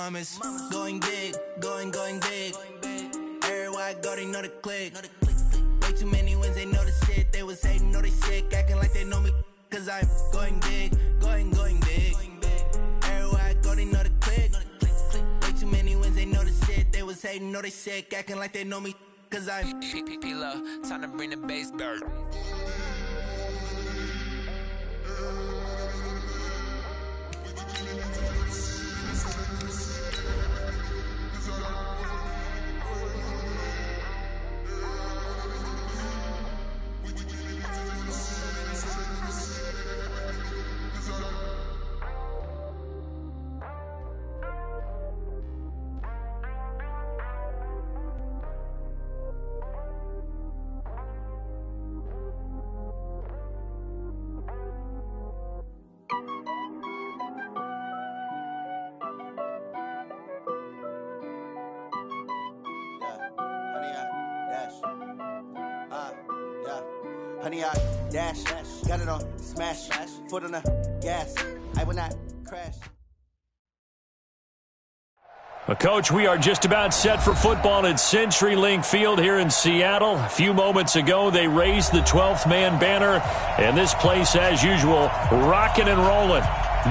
mamas. Going big, going big. Everywhere I go, they know the click. Way too many wins, they know the shit. They was hating, know they sick, acting like they know me. Cause I'm going big, going big. Everywhere I go, they know the click. Way too many wins, they know the shit. They was hating, know they sick, acting like they know me. Cause I'm P-P-P-Love, time to bring the bass back. Honey, I dash, got it on smash, foot on the gas, I will not crash. Coach, we are just about set for football at CenturyLink Field here in Seattle. A few moments ago, they raised the 12th man banner, and this place, as usual, rocking and rolling.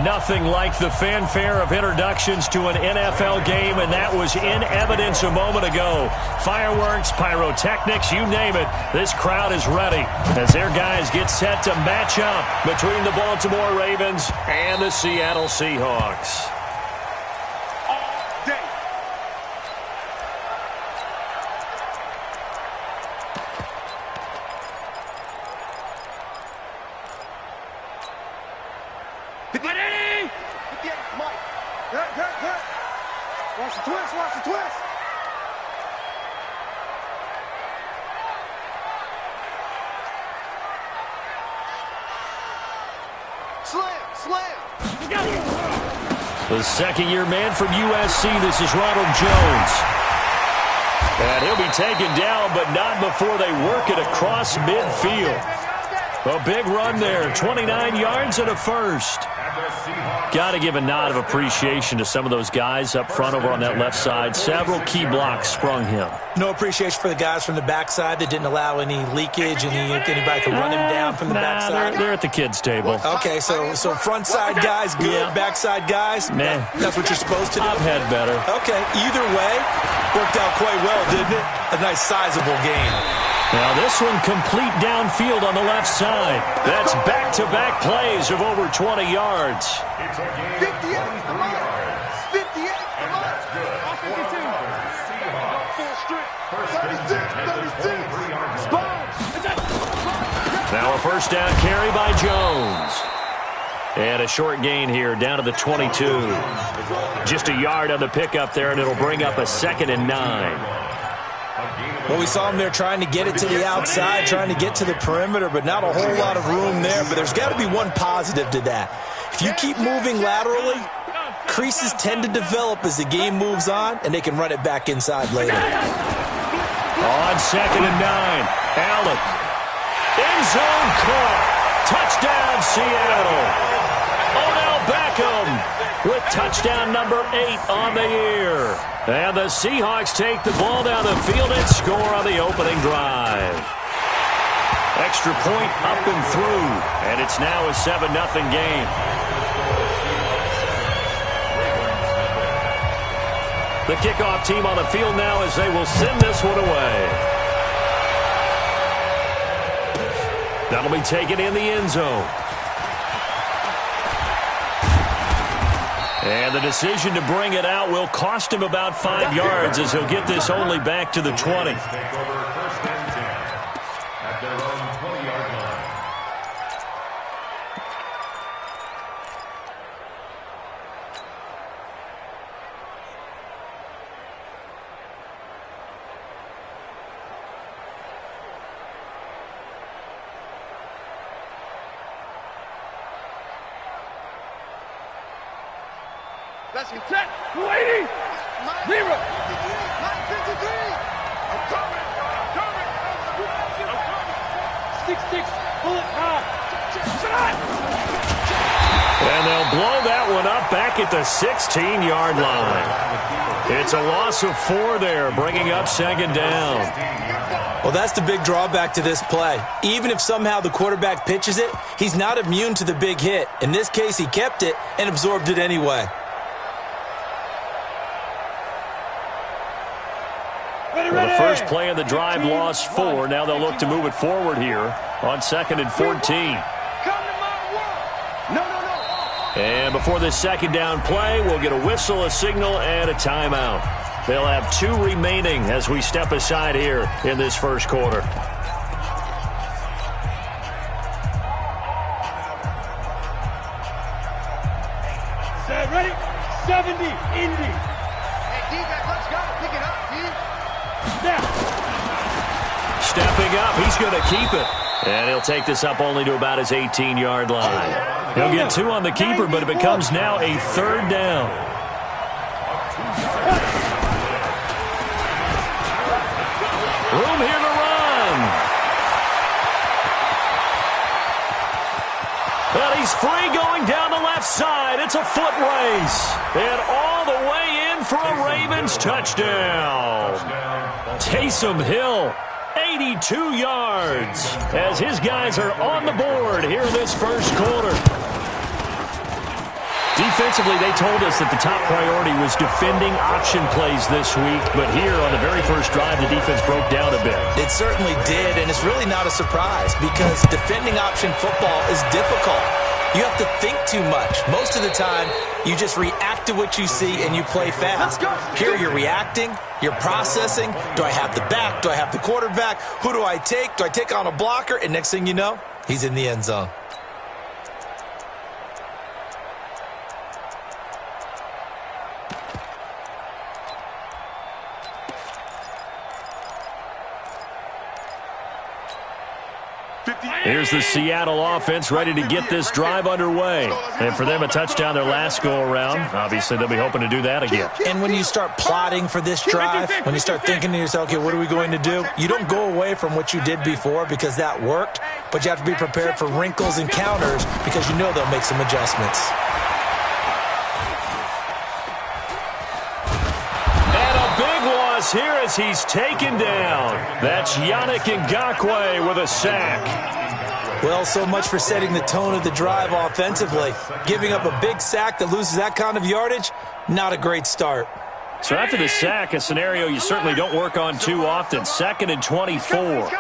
Nothing like the fanfare of introductions to an NFL game, and that was in evidence a moment ago. Fireworks, pyrotechnics, you name it. This crowd is ready as their guys get set to match up between the Baltimore Ravens and the Seattle Seahawks. Watch the twist. Slam. The second-year man from USC, this is Ronald Jones. And he'll be taken down, but not before they work it across midfield. A big run there, 29 yards and a first. Got to give a nod of appreciation to some of those guys up front over on that left side. Several key blocks sprung him. No appreciation for the guys from the backside that didn't allow any leakage, anybody could run him down from the backside. They're at the kids' table. Okay, so front side guys good, backside guys, that's what you're supposed to do? I've had better. Okay, either way, worked out quite well, didn't it? A nice sizable game. Now this one complete downfield on the left side. That's back-to-back plays of over 20 yards. 58 yards. 58 yards. Now a first down carry by Jones. And a short gain here down to the 22. Just a yard on the pickup there, and it'll bring up a 2nd and 9. Well, we saw him there trying to get it to the outside, trying to get to the perimeter, but not a whole lot of room there. But there's got to be one positive to that. If you keep moving laterally, creases tend to develop as the game moves on, and they can run it back inside later. On 2nd and 9, Allen. End zone caught. Touchdown, Seattle. Odell Beckham with touchdown number 8 on the year. And the Seahawks take the ball down the field and score on the opening drive. Extra point up and through, and it's now a 7-0 game. The kickoff team on the field now as they will send this one away. That'll be taken in the end zone. And the decision to bring it out will cost him about 5 yards as he'll get this only back to the 20. Let's get set. 280. 0. 953. I'm coming. 6-6. Pull it high. Shot. And they'll blow that one up back at the 16-yard line. It's a loss of 4 there, bringing up second down. Well, that's the big drawback to this play. Even if somehow the quarterback pitches it, he's not immune to the big hit. In this case, he kept it and absorbed it anyway. Well, the first play of the drive lost 4. Now they'll look to move it forward here on 2nd and 14. And before this second down play, we'll get a whistle, a signal, and a timeout. They'll have 2 remaining as we step aside here in this first quarter. Set, ready? 70, Indy. Hey, D-back, let's go. Pick it up, D. Snap. Stepping up, he's going to keep it. And he'll take this up only to about his 18-yard line. He'll get 2 on the keeper, but it becomes now a 3rd down. Room here to run. But he's free going down the left side. It's a foot race. And all the way in for a Ravens touchdown. Taysom Hill, 82 yards, as his guys are on the board here in this first quarter. Defensively, they told us that the top priority was defending option plays this week, but here on the very first drive, the defense broke down a bit. It certainly did, and it's really not a surprise because defending option football is difficult. You have to think too much. Most of the time, you just react to what you see and you play fast. Here you're reacting, you're processing. Do I have the back? Do I have the quarterback? Who do I take? Do I take on a blocker? And next thing you know, he's in the end zone. Here's the Seattle offense ready to get this drive underway. And for them, a touchdown their last go-around. Obviously, they'll be hoping to do that again. And when you start plotting for this drive, when you start thinking to yourself, okay, what are we going to do? You don't go away from what you did before because that worked, but you have to be prepared for wrinkles and counters because you know they'll make some adjustments. Here as he's taken down. That's Yannick Ngakoue with a sack. Well, so much for setting the tone of the drive offensively. Giving up a big sack that loses that kind of yardage, not a great start. So after the sack, a scenario you certainly don't work on too often. 2nd and 24.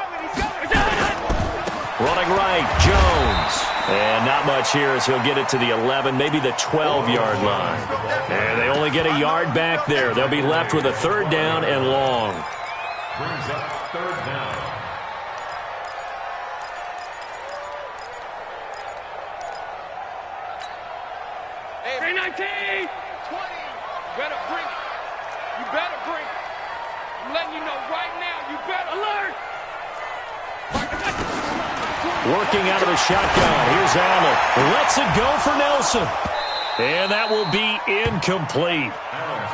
Running right, Jones. And not much here as he'll get it to the 11, maybe the 12-yard line. And they only get a yard back there. They'll be left with a 3rd down and long. Brings up 3rd down. Hey, 19, 20. Better bring it. You better bring it. I'm letting you know right now, you better alert. Working out of the shotgun. Here's Allen. Lets it go for Nelson. And that will be incomplete.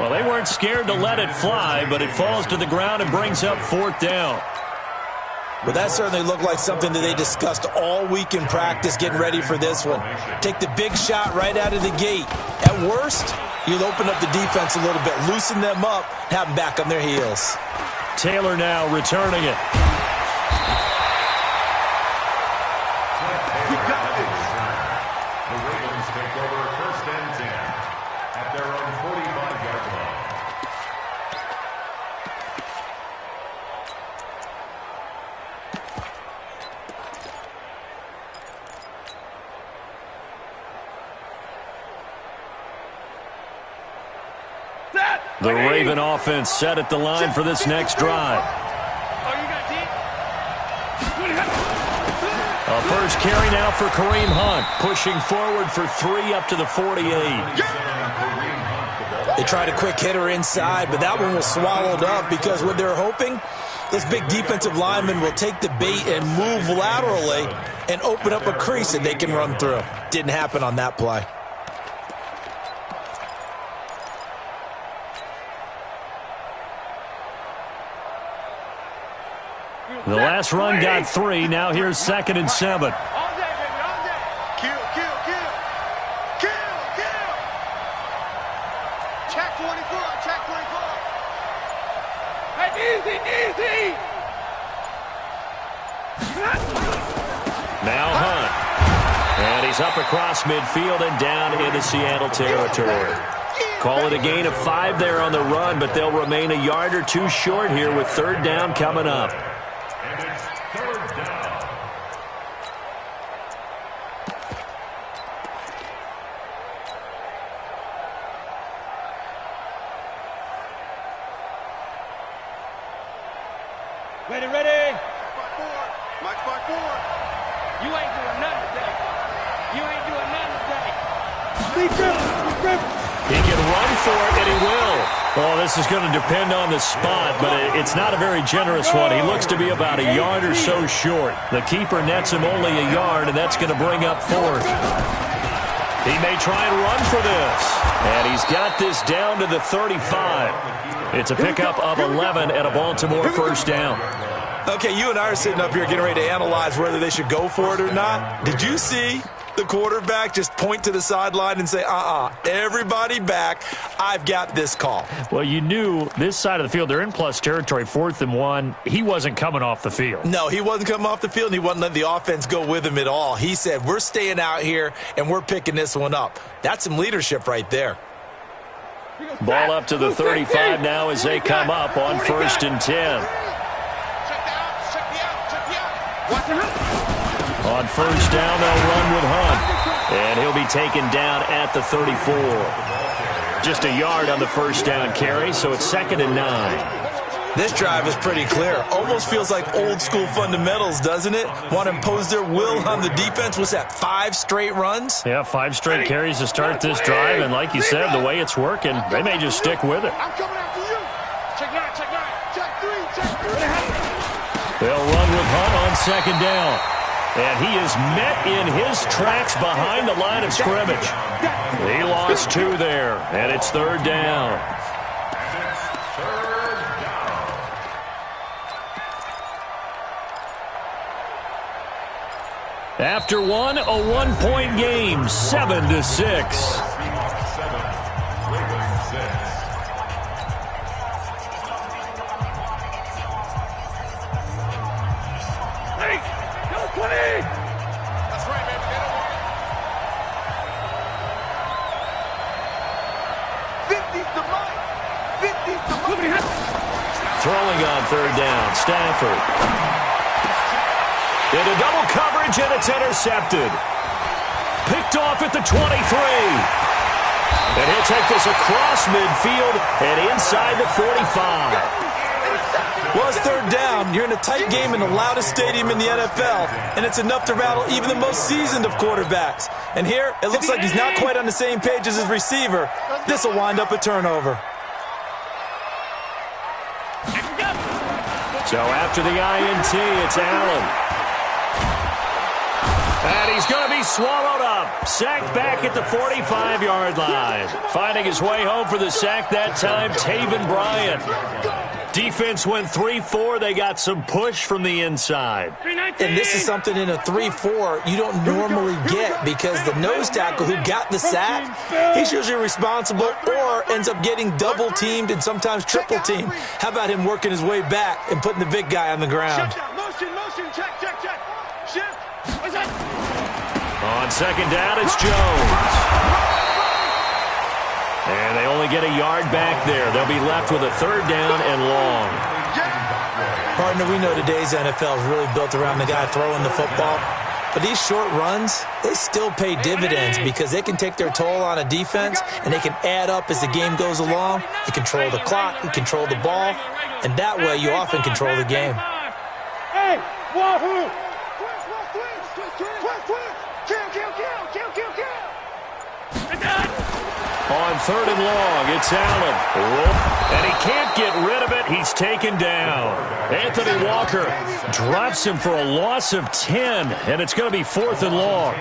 Well, they weren't scared to let it fly, but it falls to the ground and brings up 4th down. Well, that certainly looked like something that they discussed all week in practice getting ready for this one. Take the big shot right out of the gate. At worst, you'll open up the defense a little bit, loosen them up, have them back on their heels. Taylor now returning it. The Ravens take over 1st and 10 at their own 45-yard line. The Raven offense set at the line for this next drive. A first carry now for Kareem Hunt, pushing forward for 3 up to the 48. They tried a quick hitter inside, but that one was swallowed up because what they're hoping, this big defensive lineman will take the bait and move laterally and open up a crease that they can run through. Didn't happen on that play. The last run got 3. Now here's 2nd and 7. All day, baby, all day. Kill, kill, kill. Kill, kill. Check 24, check 24. Easy, easy. Now Hunt. And he's up across midfield and down into Seattle territory. Call it a gain of 5 there on the run, but they'll remain a yard or two short here with third down coming up. And it's third down. Ready, ready. Mike 4. You ain't doing nothing today. You ain't doing nothing today. He can run for it, and he will. Well, this is going to depend on the spot, but it's not a very generous one. He looks to be about a yard or so short. The keeper nets him only a yard, and that's going to bring up fourth. He may try and run for this. And he's got this down to the 35. It's a pickup of 11 and a Baltimore first down. Okay, you and I are sitting up here getting ready to analyze whether they should go for it or not. Did you see the quarterback just point to the sideline and say, everybody back, I've got this call? Well, you knew this side of the field, they're in plus territory, 4th and 1. He wasn't coming off the field. No, he wasn't coming off the field, and he wasn't letting the offense go with him at all. He said, we're staying out here, and we're picking this one up. That's some leadership right there. Ball up to the 35 now as they come up on 1st and 10. On first down, they'll run with Hunt. And he'll be taken down at the 34. Just a yard on the first down carry, so it's 2nd and 9. This drive is pretty clear. Almost feels like old school fundamentals, doesn't it? Want to impose their will on the defense. Was that 5 straight runs? Yeah, 5 straight carries to start this drive. And like you said, the way it's working, they may just stick with it. I'm coming after you. Check 9, check 9. Check 3, check 3. They'll run with Hunt on 2nd down. And he is met in his tracks behind the line of scrimmage. He lost 2 there, and it's 3rd down. After one, a 1-point game, 7-6. That's right, baby. Get it. 50's the money. 50's the money. Throwing on 3rd down, Stafford. Into double coverage, and it's intercepted. Picked off at the 23. And he'll take this across midfield and inside the 45. Well, it's 3rd down. You're in a tight game in the loudest stadium in the NFL, and it's enough to rattle even the most seasoned of quarterbacks. And here, it looks like he's not quite on the same page as his receiver. This will wind up a turnover. So after the INT, it's Allen. And he's going to be swallowed up. Sacked back at the 45-yard line. Finding his way home for the sack that time, Taven Bryant. Defense went 3-4. They got some push from the inside. And this is something in a 3-4 you don't normally get, because the nose tackle who got the sack, he's usually responsible or ends up getting double-teamed and sometimes triple-teamed. How about him working his way back and putting the big guy on the ground? Motion, check. Shift. What's that? On 2nd down, it's Jones. And they only get a yard back there. They'll be left with a 3rd down and long. Partner, we know today's NFL is really built around the guy throwing the football. But these short runs, they still pay dividends because they can take their toll on a defense, and they can add up as the game goes along. You control the clock, you control the ball, and that way you often control the game. Hey, wahoo! On 3rd and long, it's Allen. And he can't get rid of it. He's taken down. Anthony Walker drops him for a loss of 10, and it's going to be 4th and long.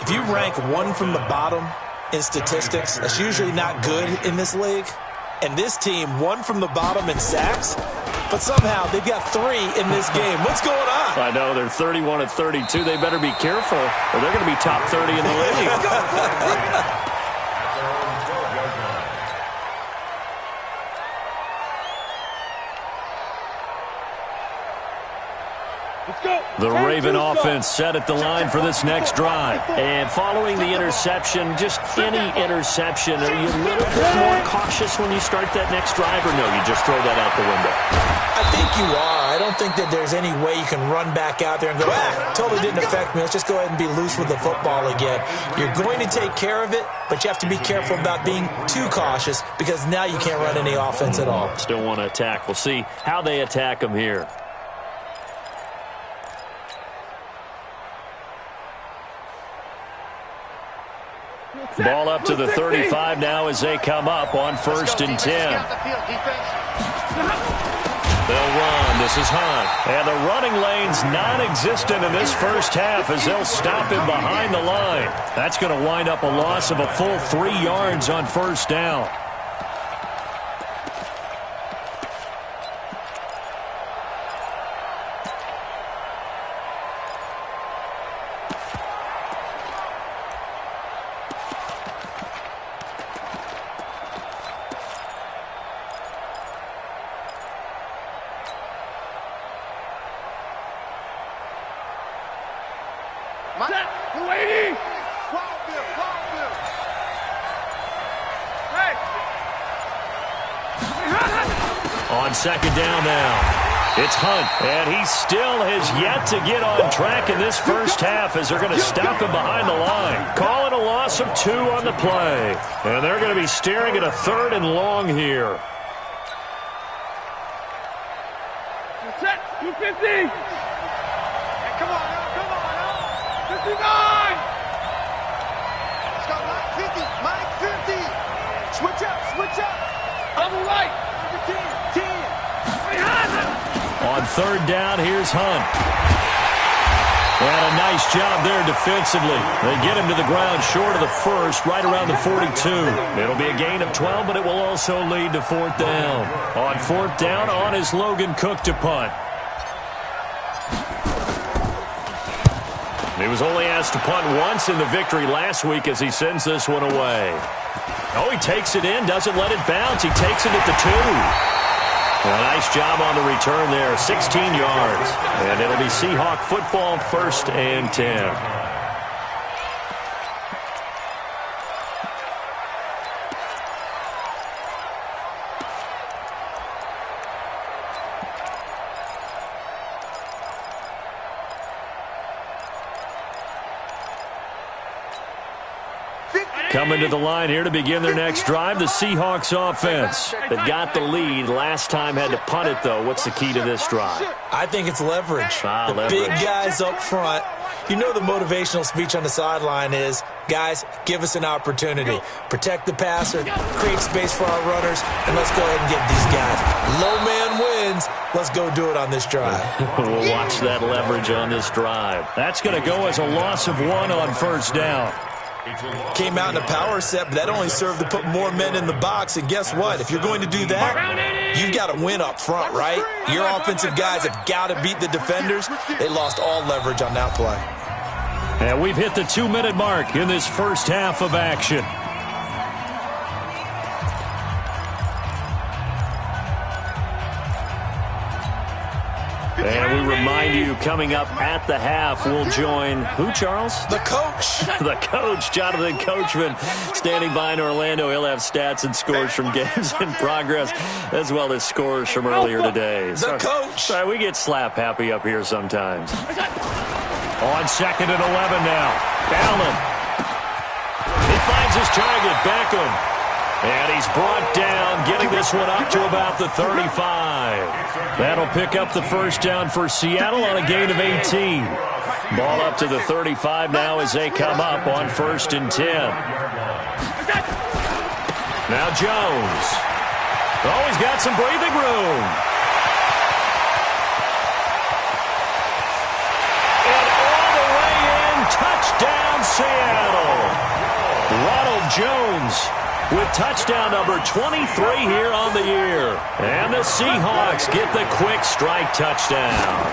If you rank 1 from the bottom in statistics, that's usually not good in this league. And this team, 1 from the bottom in sacks, but somehow they've got 3 in this game. What's going on? I know, they're 31-32. They better be careful, or they're going to be top 30 in the league. The Raven offense set at the line for this next drive. And following the interception, just any interception, are you a little bit more cautious when you start that next drive, or no, you just throw that out the window? I think you are. I don't think that there's any way you can run back out there and go, totally didn't affect me. Let's just go ahead and be loose with the football again. You're going to take care of it, but you have to be careful about being too cautious because now you can't run any offense at all. Still want to attack. We'll see how they attack them here. Ball up to the 35 now as they come up on 1st and 10. They'll run. This is Hunt. And the running lane's non-existent in this first half as they'll stop him behind the line. That's going to wind up a loss of a full 3 yards on 1st down. On 2nd down now, it's Hunt, and he still has yet to get on track in this first half as they're going to stop him behind the line. Call it a loss of 2 on the play, and they're going to be staring at a 3rd and long here. Set, 250. Hey, come on now, 59. Let's go, Mike 50. Switch up. Double right. 10. On 3rd down, here's Hunt. And a nice job there defensively. They get him to the ground short of the 1st, right around the 42. It'll be a gain of 12, but it will also lead to 4th down. On 4th down, on is Logan Cook to punt. He was only asked to punt once in the victory last week as he sends this one away. Oh, he takes it in, doesn't let it bounce. He takes it at the 2. A nice job on the return there, 16 yards. And it'll be Seahawk football, 1st and 10. Coming to the line here to begin their next drive, the Seahawks offense. They got the lead. Last time had to punt it, though. What's the key to this drive? I think it's leverage. Leverage. Big guys up front. You know the motivational speech on the sideline is, guys, give us an opportunity. Protect the passer, create space for our runners, and let's go ahead and get these guys. Low man wins. Let's go do it on this drive. We'll watch that leverage on this drive. That's going to go as a loss of 1 on 1st down. Came out in a power set, but that only served to put more men in the box. And guess what? If you're going to do that, you've got to win up front, right? Your offensive guys have got to beat the defenders. They lost all leverage on that play. And we've hit the 2-minute mark in this first half of action. And we remind you, coming up at the half, we'll join who, Charles? The coach. The coach, Jonathan Coachman, standing by in Orlando. He'll have stats and scores from games in progress, as well as scores from earlier today. The coach. Sorry, we get slap happy up here sometimes. On 2nd and 11 now. Allen. He finds his target, Beckham. And he's brought down, getting this one up to about the 35. That'll pick up the 1st down for Seattle on a gain of 18. Ball up to the 35 now as they come up on 1st and 10. Now Jones. Oh, he's got some breathing room. And all the way in, touchdown Seattle. Ronald Jones with touchdown number 23 here on the year. And the Seahawks get the quick strike touchdown.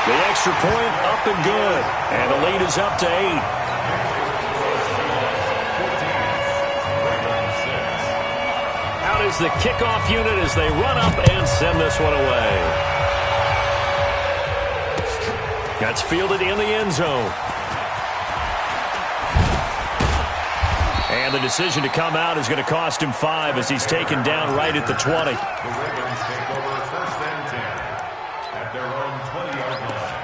The extra point up and good. And the lead is up to 8. Out out is the kickoff unit as they run up and send this one away. That's fielded in the end zone. And the decision to come out is going to cost him 5 as he's taken down right at the 20. The Ravens take over 1st and 10 at their own 20-yard line.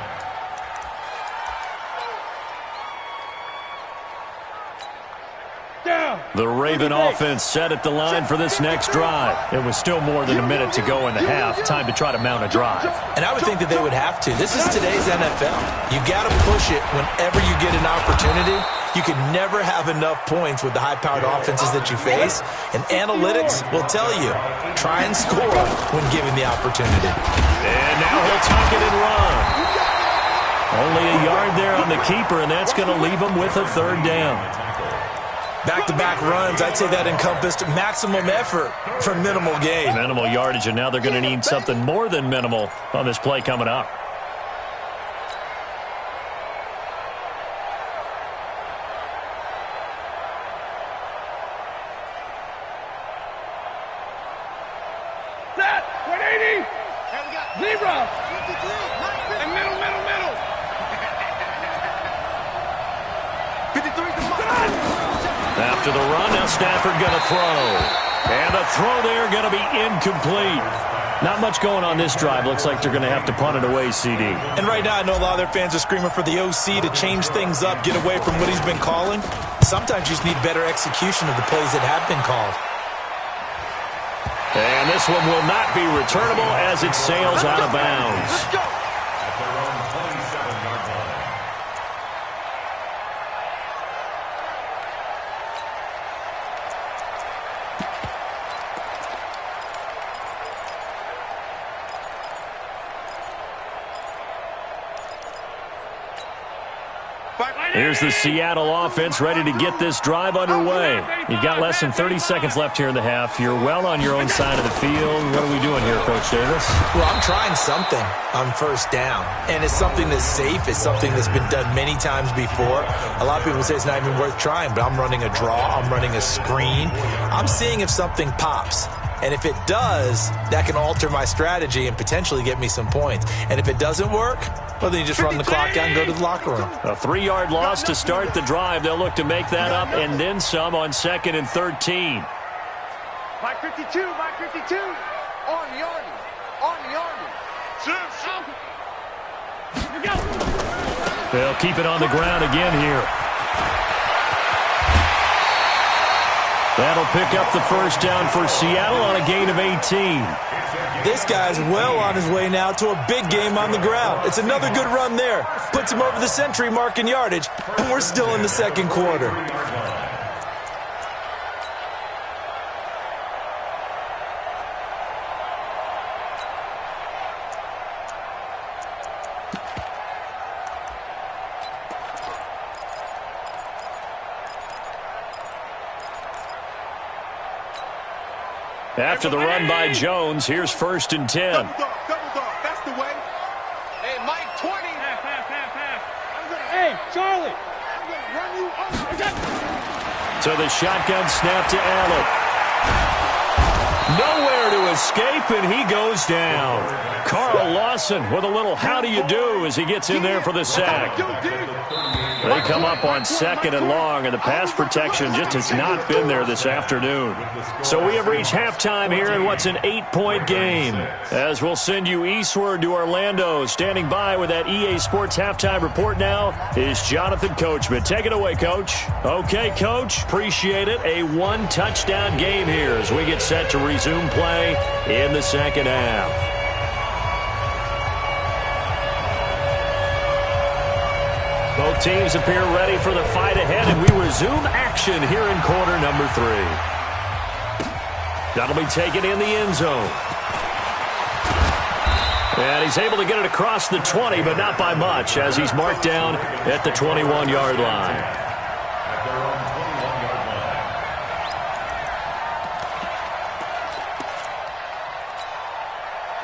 The Raven offense set at the line for this next drive. It was still more than a minute to go in the half. Time to try to mount a drive. And I would think that they would have to. This is today's NFL. You got to push it whenever you get an opportunity. You can never have enough points with the high-powered offenses that you face. And analytics will tell you, try and score when given the opportunity. And now he'll tuck it and run. Only a yard there on the keeper, and that's going to leave him with a 3rd down. Back-to-back runs, I'd say that encompassed maximum effort for minimal gain. Minimal yardage, and now they're going to need something more than minimal on this play coming up. Set, 180, zebra, and middle. 53 to After the run, now Stafford going to throw. And the throw there going to be incomplete. Not much going on this drive. Looks like they're going to have to punt it away, CD. And right now, I know a lot of their fans are screaming for the OC to change things up, get away from what he's been calling. Sometimes you just need better execution of the plays that have been called. And this one will not be returnable as it sails out of bounds. At their own 27-yard line. Here's the Seattle offense ready to get this drive underway. You've got less than 30 seconds left here in the half. You're well on your own side of the field. What are we doing here, Coach Davis? Well, I'm trying something on 1st down, and it's something that's safe. It's something that's been done many times before. A lot of people say it's not even worth trying, but I'm running a draw. I'm running a screen. I'm seeing if something pops. And if it does, that can alter my strategy and potentially get me some points. And if it doesn't work, well, then you just run the clock out and go to the locker room. A 3-yard loss to start the drive. They'll look to make that up and then some on 2nd and 13. Mike 52. On the army. They'll keep it on the ground again here. That'll pick up the 1st down for Seattle on a gain of 18. This guy's well on his way now to a big game on the ground. It's another good run there. Puts him over the century mark in yardage, and we're still in the 2nd quarter. After the run by Jones, here's 1st and 10. Double dog, that's the way. Hey, Mike, 20. Half. Hey, Charlie. I'm going to run you over. So the shotgun snap to Allen. Nowhere to escape, and he goes down. Carl Lawson with a little how do you do as he gets in there for the sack. They come up on 2nd and long, and the pass protection just has not been there this afternoon. So we have reached halftime here in what's an 8-point game. As we'll send you eastward to Orlando. Standing by with that EA Sports halftime report now is Jonathan Coachman. Take it away, Coach. Okay, Coach. Appreciate it. A 1-touchdown game here as we get set to resume play in the 2nd half. Both teams appear ready for the fight ahead, and we resume action here in quarter number 3. That'll be taken in the end zone. And he's able to get it across the 20, but not by much, as he's marked down at the 21-yard line. At their own 21-yard line.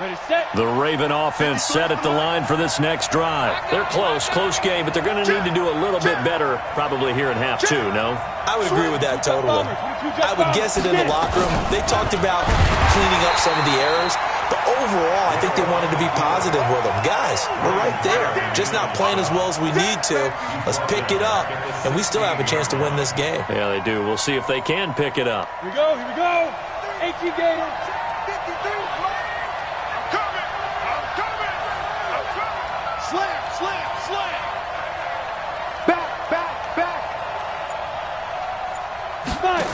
Ready, set. The Raven offense set at the line for this next drive. They're close game, but they're going to need to do a little bit better probably here in half 2, no? I would agree with that totally. I would guess it in the locker room. They talked about cleaning up some of the errors, but overall, I think they wanted to be positive with them. Guys, we're right there. Just not playing as well as we need to. Let's pick it up, and we still have a chance to win this game. Yeah, they do. We'll see if they can pick it up. Here we go, here we go. 18 Gators. 53. I'm coming. Slam, slam, slam. Back. Nice.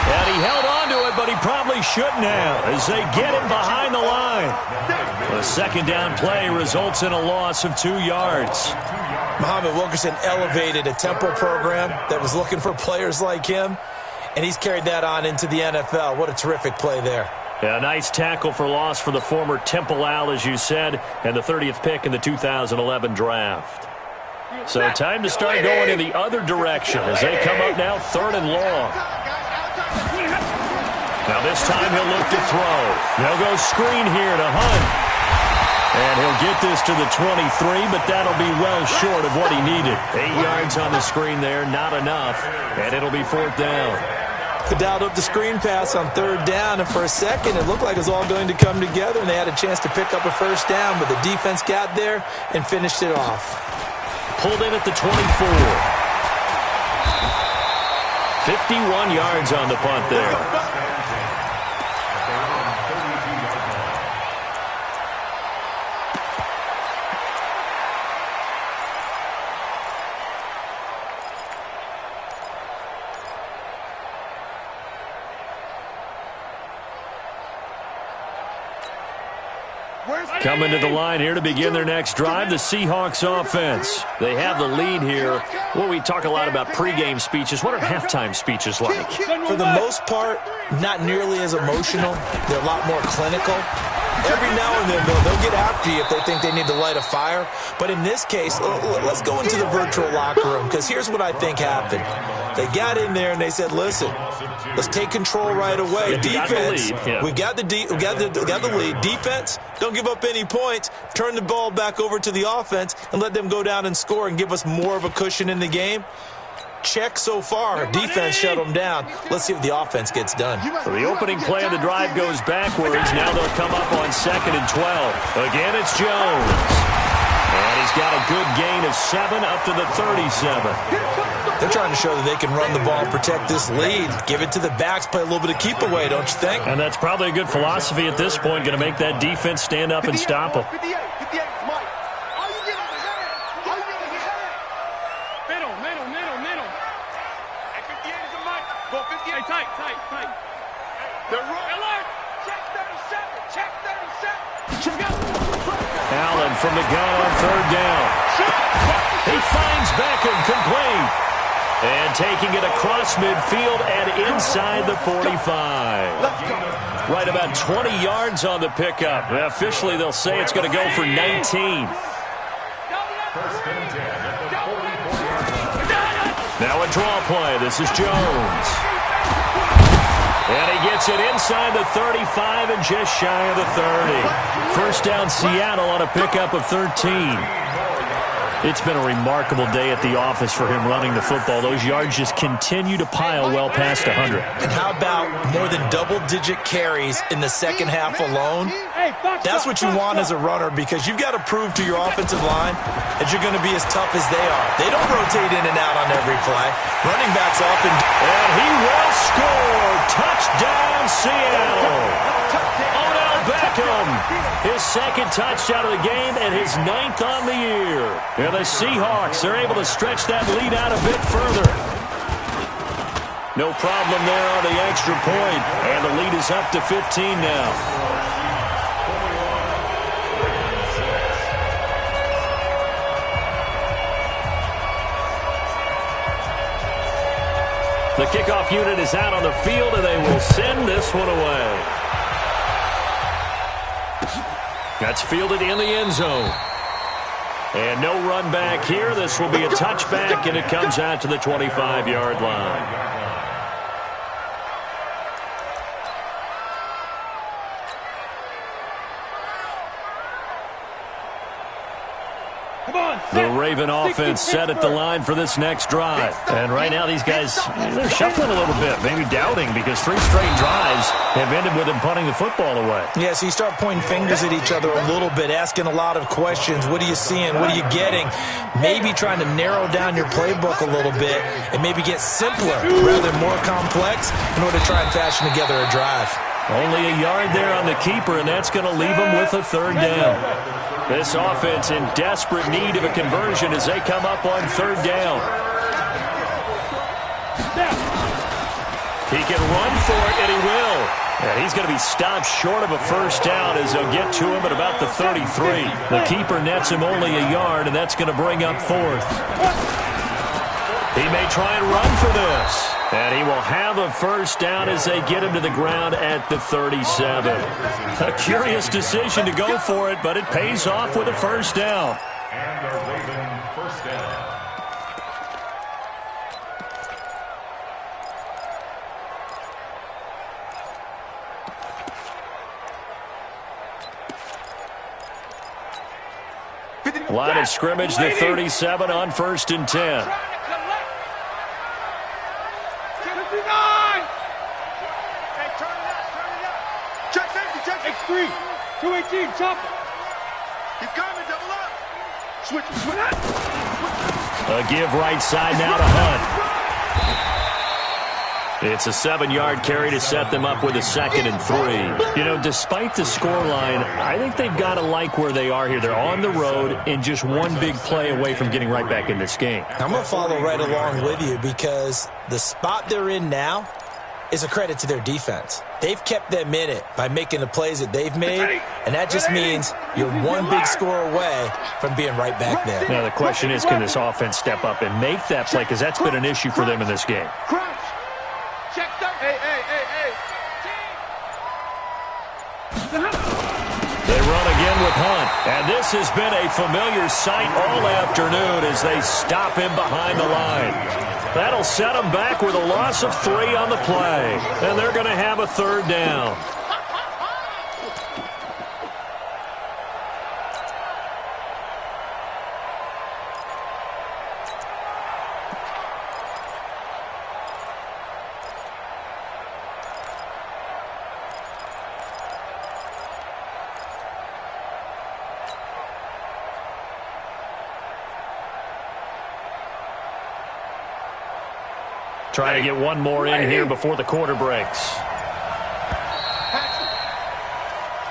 And he held on to it, but he probably shouldn't have as they get him behind the line. The second down play results in a loss of 2 yards. Muhammad Wilkerson elevated a Temple program that was looking for players like him, and he's carried that on into the NFL. What a terrific play there. Yeah, a nice tackle for loss for the former Temple Owl, as you said, and the 30th pick in the 2011 draft. So time to start going in the other direction as they come up now 3rd and long. Now this time he'll look to throw. They'll go screen here to Hunt. And he'll get this to the 23, but that'll be well short of what he needed. 8 yards on the screen there, not enough, and it'll be 4th down. They dialed up the screen pass on 3rd down, and for a second it looked like it was all going to come together, and they had a chance to pick up a 1st down, but the defense got there and finished it off. Pulled in at the 24. 51 yards on the punt there. Coming to the line here to begin their next drive, the Seahawks offense. They have the lead here. Well, we talk a lot about pregame speeches. What are halftime speeches like? For the most part, not nearly as emotional. They're a lot more clinical. Every now and then, they'll get after you if they think they need to light a fire. But in this case, let's go into the virtual locker room, because here's what I think happened. They got in there and they said, listen, let's take control right away. Defense, we got the lead. Defense, don't give up any points. Turn the ball back over to the offense and let them go down and score and give us more of a cushion in the game. Check so far. Defense shut them down. Let's see if the offense gets done. So the opening play of the drive goes backwards. Now they'll come up on 2nd and 12. Again, it's Jones. And he's got a good gain of 7 up to the 37. They're trying to show that they can run the ball, protect this lead, give it to the backs, play a little bit of keep away, don't you think? And that's probably a good philosophy at this point, going to make that defense stand up and stop them. Allen from the gun on 3rd down. He finds Beckham complete. And taking it across midfield and inside the 45. Right about 20 yards on the pickup. Officially, they'll say it's going to go for 19. Now a draw play. This is Jones. And he gets it inside the 35 and just shy of the 30. 1st down Seattle on a pickup of 13. It's been a remarkable day at the office for him running the football. Those yards just continue to pile well past 100. And how about more than double-digit carries in the second half alone? That's what you want as a runner, because you've got to prove to your offensive line that you're going to be as tough as they are. They don't rotate in and out on every play. Running backs often. And he will score. Touchdown, Seattle. Beckham, his 2nd touchdown of the game and his 9th on the year. And the Seahawks are able to stretch that lead out a bit further. No problem there on the extra point, and the lead is up to 15 now. The kickoff unit is out on the field, and they will send this one away. That's fielded in the end zone. And no run back here. This will be a touchback, and it comes out to the 25-yard line. The Raven offense set at the line for this next drive. And right now these guys, they're shuffling a little bit, maybe doubting, because 3 straight drives have ended with them punting the football away. Yeah, so you start pointing fingers at each other a little bit, asking a lot of questions. What are you seeing? What are you getting? Maybe trying to narrow down your playbook a little bit and maybe get simpler rather than more complex in order to try and fashion together a drive. Only a yard there on the keeper, and that's going to leave them with a 3rd down. This offense in desperate need of a conversion as they come up on 3rd down. He can run for it, and he will. And he's going to be stopped short of a 1st down as they'll get to him at about the 33. The keeper nets him only a yard, and that's going to bring up 4th. He may try and run for this. And he will have a 1st down as they get him to the ground at the 37. A curious decision to go for it, but it pays off with a 1st down. And a Raven 1st down. Line of scrimmage, the 37 on 1st and 10. X3, 218, chop. He's coming, double up. Switch. A give right side now to Hunt. It's a 7-yard carry to set them up with a 2nd and 3. You know, despite the scoreline, I think they've got to like where they are here. They're on the road and just one big play away from getting right back in this game. I'm going to follow right along with you because the spot they're in now is a credit to their defense. They've kept them in it by making the plays that they've made, and that just means you're one big score away from being right back there. Now, the question is, can this offense step up and make that play? Because that's been an issue for them in this game. Check them. Hey. They run again with Hunt. And this has been a familiar sight all afternoon as they stop him behind the line. That'll set them back with a loss of 3 on the play. And they're going to have a 3rd down. Trying to get one more in here before the quarter breaks.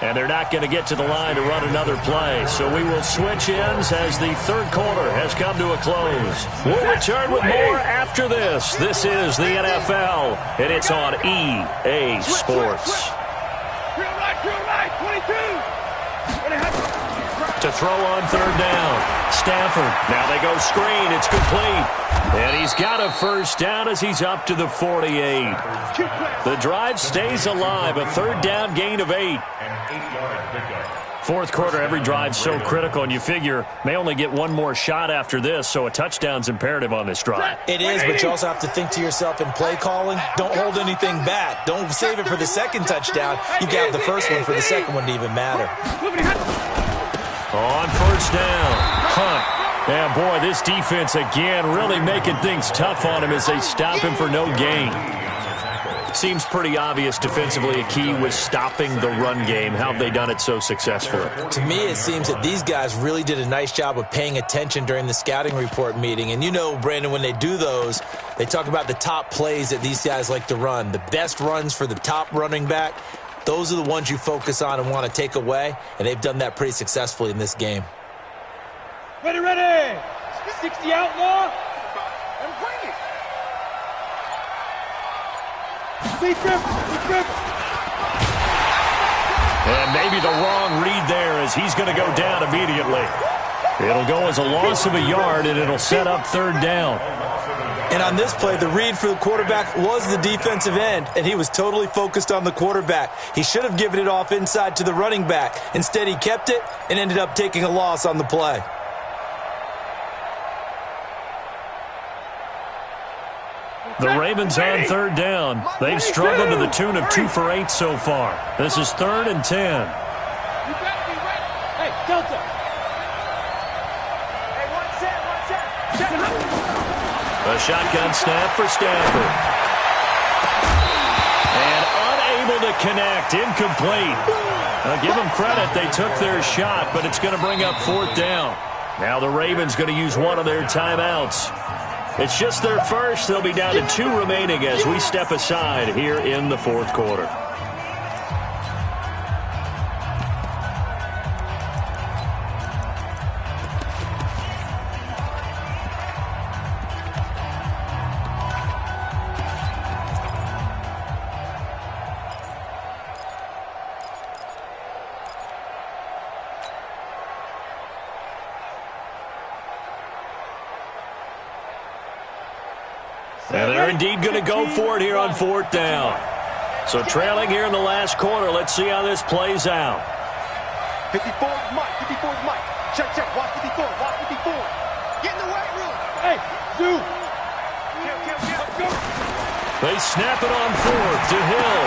And they're not going to get to the line to run another play. So we will switch ends as the 3rd quarter has come to a close. We'll return with more after this. This is the NFL, and it's on EA Sports. Drill right, 22. To throw on 3rd down. Stafford. Now they go screen. It's complete. And he's got a 1st down as he's up to the 48. The drive stays alive. A 3rd down gain of 8. An 8-yard pickup. 4th quarter, every drive's so critical, and you figure may only get one more shot after this, so a touchdown's imperative on this drive. It is, but you also have to think to yourself in play calling, don't hold anything back. Don't save it for the 2nd touchdown. You got the 1st one for the 2nd one to even matter. On 1st down, Hunt. Yeah, boy, this defense again really making things tough on him as they stop him for no gain. Seems pretty obvious defensively a key was stopping the run game. How have they done it so successfully? To me, it seems that these guys really did a nice job of paying attention during the scouting report meeting. And you know, Brandon, when they do those, they talk about the top plays that these guys like to run. The best runs for the top running back. Those are the ones you focus on and want to take away, and they've done that pretty successfully in this game. Ready. 60 outlaw. And bring it. Big grip. And maybe the wrong read there as he's going to go down immediately. It'll go as a loss of a yard, and it'll set up 3rd down. And on this play, the read for the quarterback was the defensive end, and he was totally focused on the quarterback. He should have given it off inside to the running back. Instead, he kept it and ended up taking a loss on the play. The Ravens on 3rd down. They've struggled to the tune of 2 for 8 so far. This is 3rd and 10. You better be ready. Hey, Delta. shotgun snap for Stafford. And unable to connect. Incomplete. Now give them credit. They took their shot, but it's going to bring up 4th down. Now the Ravens going to use one of their timeouts. It's just their first. They'll be down to 2 remaining as we step aside here in the 4th quarter. And they're indeed going to go for it here on 4th down. So trailing here in the last quarter. Let's see how this plays out. 54 is Mike. 54 is Mike. Check, check. Watch 54. Watch 54. Get in the weight room. Hey, dude. They snap it on 4th to Hill.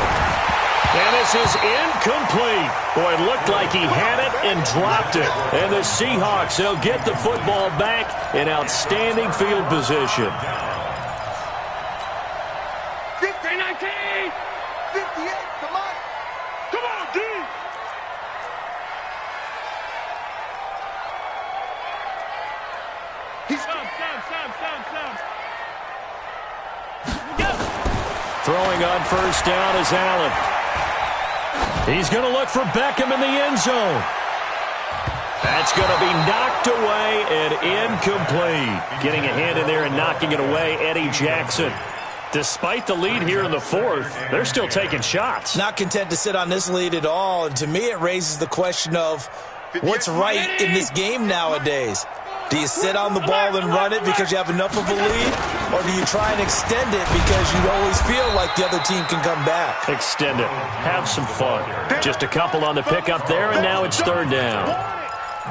And this is incomplete. Boy, it looked like he had it and dropped it. And the Seahawks, they'll get the football back in outstanding field position. 58, come on. Come on, D. He's stop. Throwing on 1st down is Allen. He's going to look for Beckham in the end zone. That's going to be knocked away and incomplete. Getting a hand in there and knocking it away, Eddie Jackson. Despite the lead here in the 4th, they're still taking shots. Not content to sit on this lead at all. And to me, it raises the question of what's right in this game nowadays. Do you sit on the ball and run it because you have enough of a lead? Or do you try and extend it because you always feel like the other team can come back? Extend it. Have some fun. Just a couple on the pickup there, and now it's 3rd down.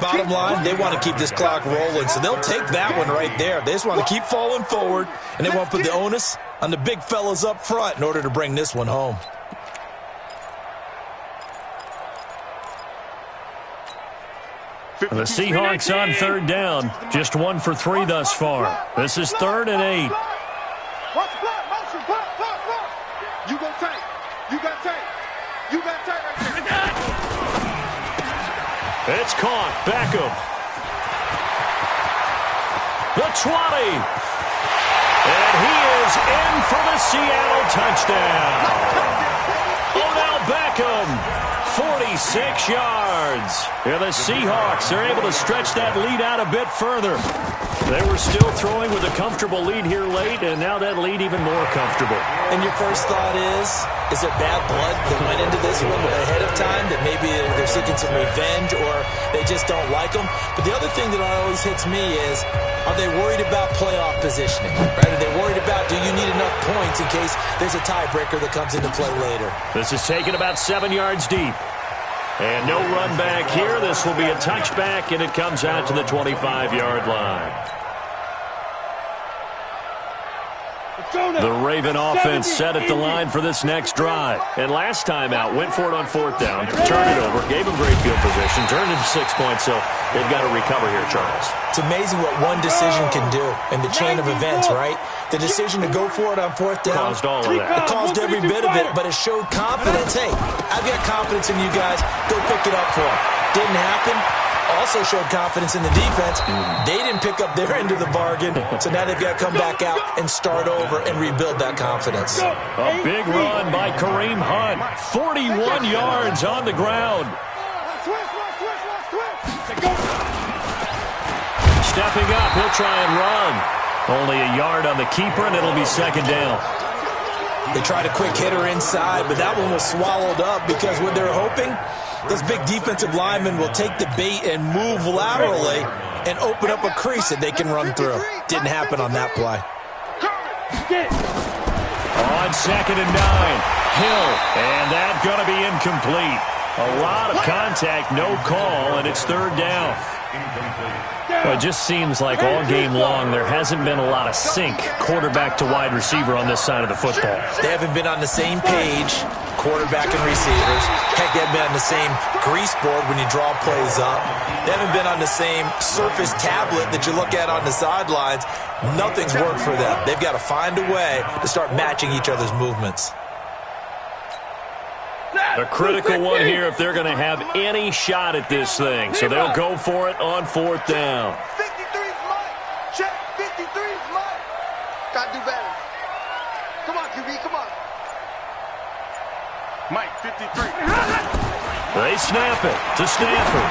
Bottom line, they want to keep this clock rolling, so they'll take that one right there. They just want to keep falling forward, and they want to put the onus on the big fellas up front in order to bring this one home. The Seahawks on 3rd down. Just 1 for 3 thus far. This is 3rd and 8. Watch the block, motion, block. You go tight. You got tight. You got tight right there. It's caught. Beckham. The 20. And he is in for the Seattle touchdown. Odell Beckham. 46 yards. Yeah, the Seahawks are able to stretch that lead out a bit further. They were still throwing with a comfortable lead here late, and now that lead even more comfortable. And your first thought is it bad blood that went into this one ahead of time, that maybe they're seeking some revenge or they just don't like them? But the other thing that always hits me is, are they worried about playoff positioning? Right? Are they worried about, do you need enough points in case there's a tiebreaker that comes into play later? This is taken about 7 yards deep. And no run back here. This will be a touchback, and it comes out to the 25-yard line. The Raven offense set at the line for this next drive. And last time out, went for it on 4th down, turned it over, gave them great field position, turned it to 6 points, so they've got to recover here, Charles. It's amazing what one decision can do in the chain of events, right? The decision to go for it on 4th down. Caused all of that. It caused every bit of it, but it showed confidence. Hey, I've got confidence in you guys. Go pick it up for them. Didn't happen. Also showed confidence in the defense. They didn't pick up their end of the bargain, so now they've got to come back out and start over and rebuild that confidence. A big run by Kareem Hunt. 41 yards on the ground. Stepping up, he'll try and run. Only a yard on the keeper, and it'll be 2nd down. They tried a quick hitter inside, but that one was swallowed up because what they're hoping, those big defensive linemen will take the bait and move laterally and open up a crease that they can run through. Didn't happen on that play. On 2nd and 9, Hill, and that's going to be incomplete. A lot of contact, no call, and it's 3rd down. Well, it just seems like all game long there hasn't been a lot of sync quarterback to wide receiver on this side of the football. They haven't been on the same page, quarterback and receivers. Heck, they haven't been on the same grease board when you draw plays up. They haven't been on the same Surface tablet that you look at on the sidelines. Nothing's worked for them. They've got to find a way to start matching each other's movements. A critical one here if they're going to have any shot at this thing. So they'll go for it on 4th down. 53's Mike. Check. 53's Mike. Got to do better. Come on, QB. Come on. Mike, 53. They snap it to Stanford.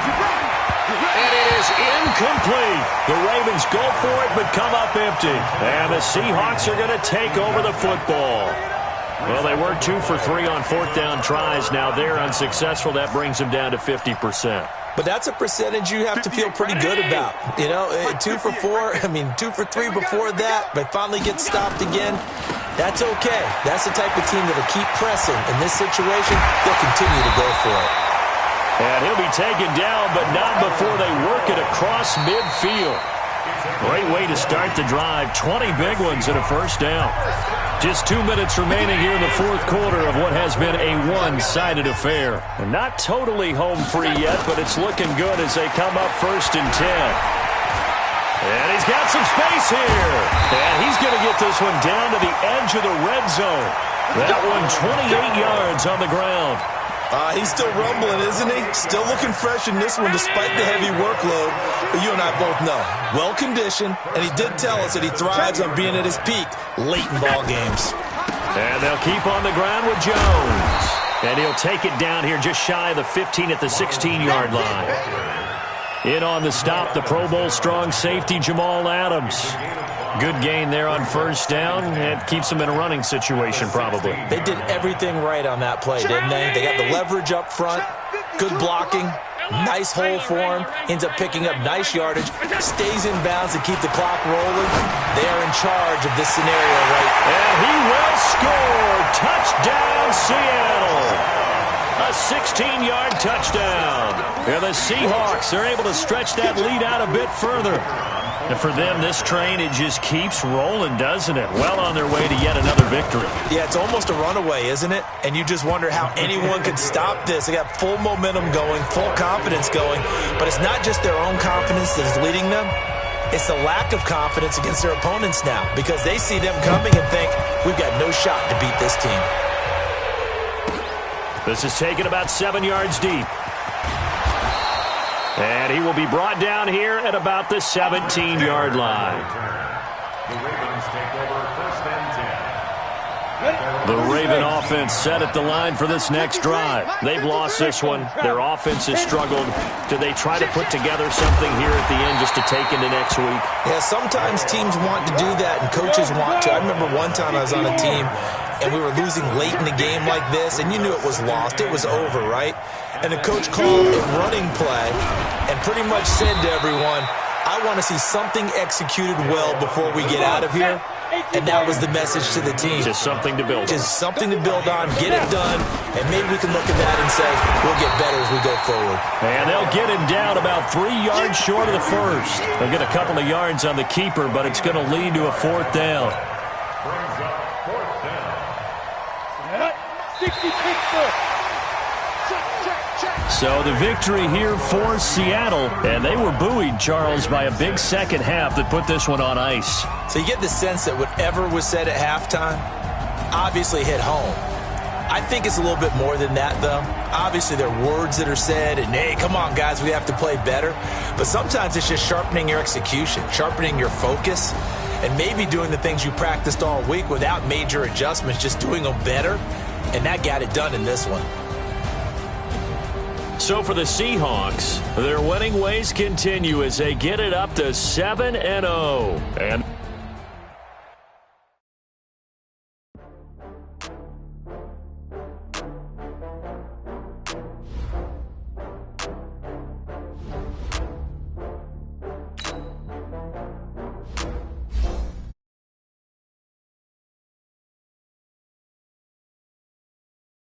And it is incomplete. The Ravens go for it but come up empty. And the Seahawks are going to take over the football. Well, they were 2 for 3 on 4th down tries. Now they're unsuccessful. That brings them down to 50%. But that's a percentage you have to feel pretty good about. You know, 2 for 4, 2 for 3 before that, but finally get stopped again. That's okay. That's the type of team that'll keep pressing. In this situation, they'll continue to go for it. And he'll be taken down, but not before they work it across midfield. Great way to start the drive. 20 big ones and a 1st down. Just 2 minutes remaining here in the 4th quarter of what has been a one-sided affair. And not totally home free yet, but it's looking good as they come up 1st and 10. And he's got some space here. And he's going to get this one down to the edge of the red zone. That one 28 yards on the ground. He's still rumbling, isn't he? Still looking fresh in this one despite the heavy workload. But you and I both know, well-conditioned, and he did tell us that he thrives on being at his peak late in ball games. And they'll keep on the ground with Jones. And he'll take it down here just shy of the 15 at the 16-yard line. In on the stop, the Pro Bowl strong safety, Jamal Adams. Good gain there on 1st down. It keeps them in a running situation, probably. They did everything right on that play, didn't they? They got the leverage up front, good blocking, nice hole for him, ends up picking up nice yardage, stays in bounds to keep the clock rolling. They are in charge of this scenario, right? And he will score. Touchdown, Seattle. A 16-yard touchdown. And the Seahawks are able to stretch that lead out a bit further. And for them, this train, it just keeps rolling, doesn't it? Well on their way to yet another victory. Yeah, it's almost a runaway, isn't it? And you just wonder how anyone could stop this. They got full momentum going, full confidence going. But it's not just their own confidence that's leading them. It's the lack of confidence against their opponents now because they see them coming and think, we've got no shot to beat this team. This is taken about 7 yards deep. And he will be brought down here at about the 17-yard line. The Ravens take over 1st and 10. The Raven offense set at the line for this next drive. They've lost this one. Their offense has struggled. Do they try to put together something here at the end just to take into next week? Yeah, sometimes teams want to do that and coaches want to. I remember one time I was on a team and we were losing late in the game like this, and you knew it was lost. It was over, right? And the coach called a running play and pretty much said to everyone, I want to see something executed well before we get out of here. And that was the message to the team. Just something to build on. Just something to build on, get it done, and maybe we can look at that and say, we'll get better as we go forward. And they'll get him down about 3 yards short of the 1st. They'll get a couple of yards on the keeper, but it's going to lead to a 4th down. Brings up 4th down. 66. So the victory here for Seattle, and they were buoyed, Charles, by a big second half that put this one on ice. So you get the sense that whatever was said at halftime obviously hit home. I think it's a little bit more than that, though. Obviously, there are words that are said, and, hey, come on, guys, we have to play better. But sometimes it's just sharpening your execution, sharpening your focus, and maybe doing the things you practiced all week without major adjustments, just doing them better, and that got it done in this one. So for the Seahawks, their winning ways continue as they get it up to 7-0. And